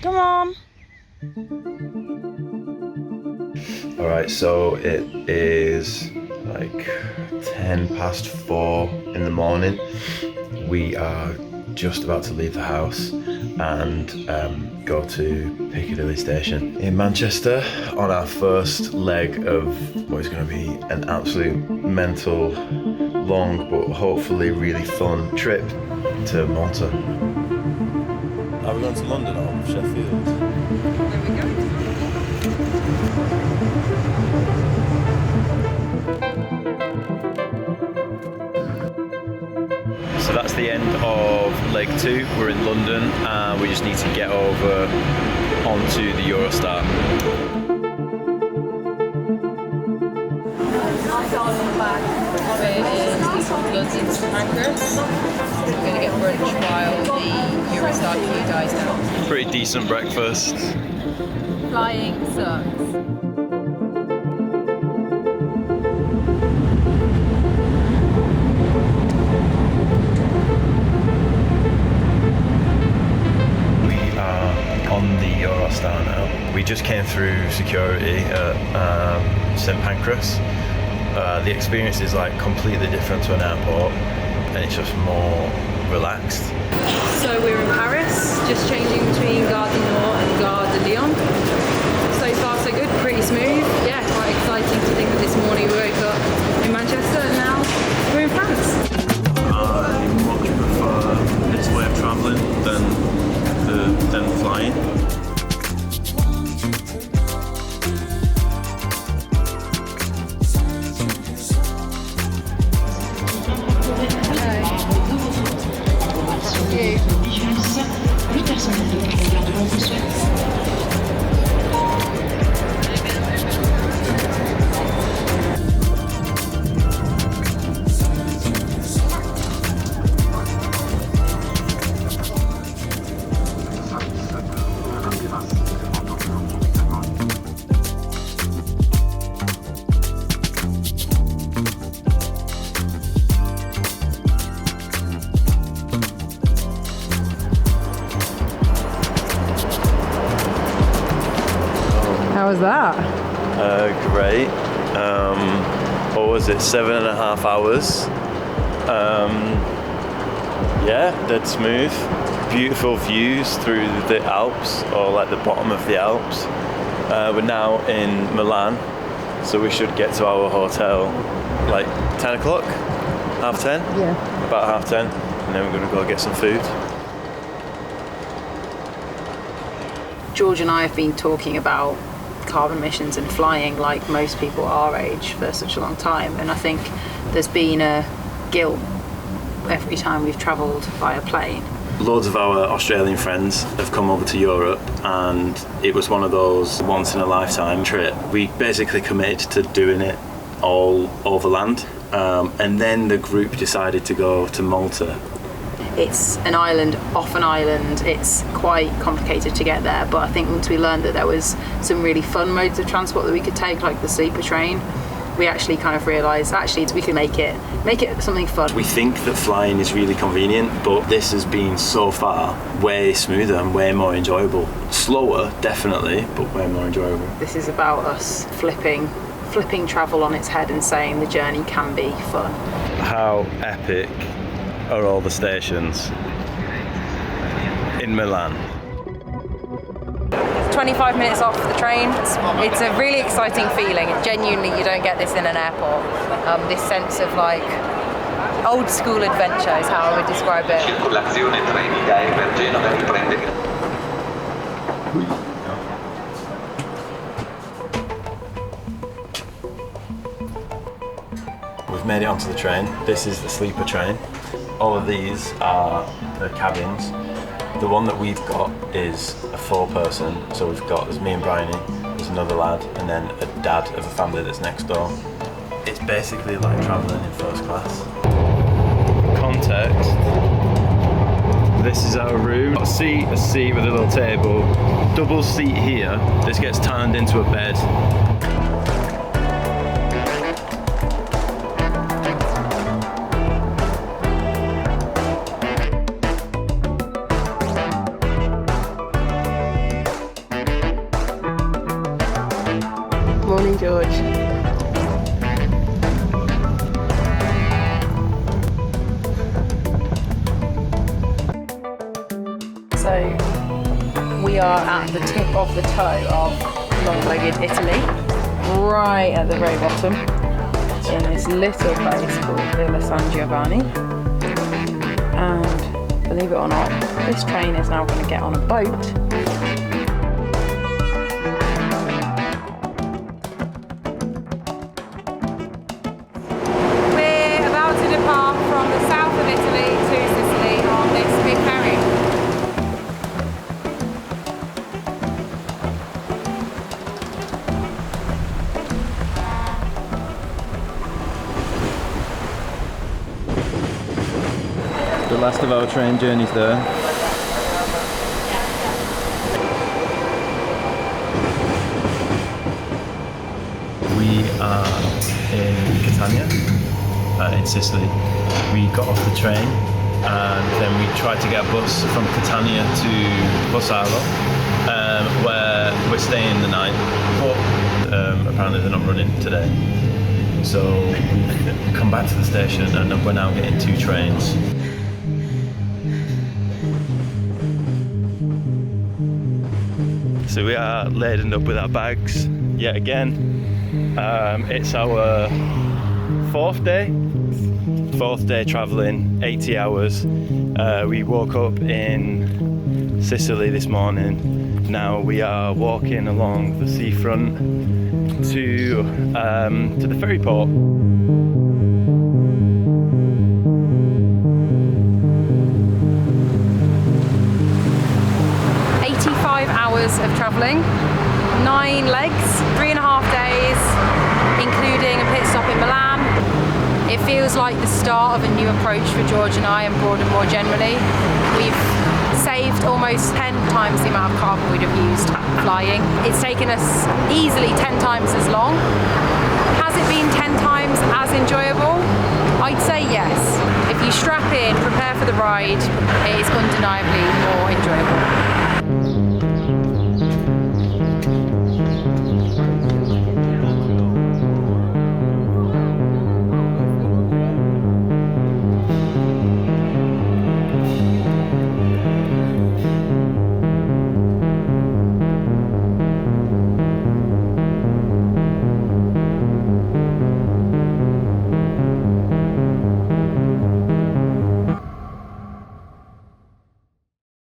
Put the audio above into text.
Come on. All right, so it is like 4:10 in the morning. We are just about to leave the house and go to Piccadilly Station in Manchester on our first leg of what is going to be an absolute mental, long but hopefully really fun trip to Malta. Are we going to London or Sheffield? There we go. So that's the end of leg 2. We're in London and we just need to get over onto the Eurostar. We're going to get brunch while the Eurostar queue dies down. Pretty decent breakfast. Flying sucks. On the Eurostar now. We just came through security at St Pancras. The experience is like completely different to an airport and it's just more relaxed. So we're in Paris, just changing between Gare du Nord and Gare de Lyon. So far so good, pretty smooth. Yeah, quite exciting to think that this morning we woke up in Manchester and now we're in France. I much prefer this way of travelling than flying. How was that? Great. What was it? 7.5 hours. Yeah, dead smooth. Beautiful views through the Alps, or like the bottom of the Alps. We're now in Milan, so we should get to our hotel like 10 o'clock, 10:30? Yeah. About 10:30, and then we're going to go get some food. George and I have been talking about carbon emissions and flying like most people our age for such a long time, and I think there's been a guilt every time we've travelled by a plane. Loads of our Australian friends have come over to Europe and it was one of those once in a lifetime trip. We basically committed to doing it all overland, and then the group decided to go to Malta. It's an island off an island. It's quite complicated to get there, but I think once we learned that there was some really fun modes of transport that we could take, like the sleeper train, we actually kind of realised actually we can make it something fun. We think that flying is really convenient, but this has been so far way smoother and way more enjoyable. Slower, definitely, but way more enjoyable. This is about us flipping travel on its head and saying the journey can be fun. How epic are all the stations in Milan? 25 minutes off the train. It's a really exciting feeling. Genuinely, you don't get this in an airport. This sense of like old school adventure is how I would describe it. We've made it onto the train. This is the sleeper train. All of these are the cabins. The one that we've got is a 4-person, so there's me and Bryony, there's another lad, and then a dad of a family that's next door. It's basically like travelling in first class. Context. This is our room. A seat with a little table. Double seat here. This gets turned into a bed. George. So we are at the tip of the toe of long-legged Italy, right at the very bottom, in this little place called Villa San Giovanni. And believe it or not, this train is now going to get on a boat. We're about to depart from the south of Italy to Sicily on this big ferry. The last of our train journeys there. We are in Catania, in Sicily. We got off the train and then we tried to get a bus from Catania to Bossalo, where we're staying the night, but apparently they're not running today. So we've come back to the station and we're now getting 2 trains. So we are laden up with our bags yet again. It's our 4th day travelling, 80 hours. We woke up in Sicily this morning. Now we are walking along the seafront to the ferry port. 85 hours of travelling, 9 legs, 3.5 days, including a pit stop in Milan. It feels like the start of a new approach for George and I, and Broaden more generally. We've saved almost 10 times the amount of carbon we'd have used flying. It's taken us easily 10 times as long. Has it been 10 times as enjoyable? I'd say yes. If you strap in, prepare for the ride, it is undeniably more enjoyable.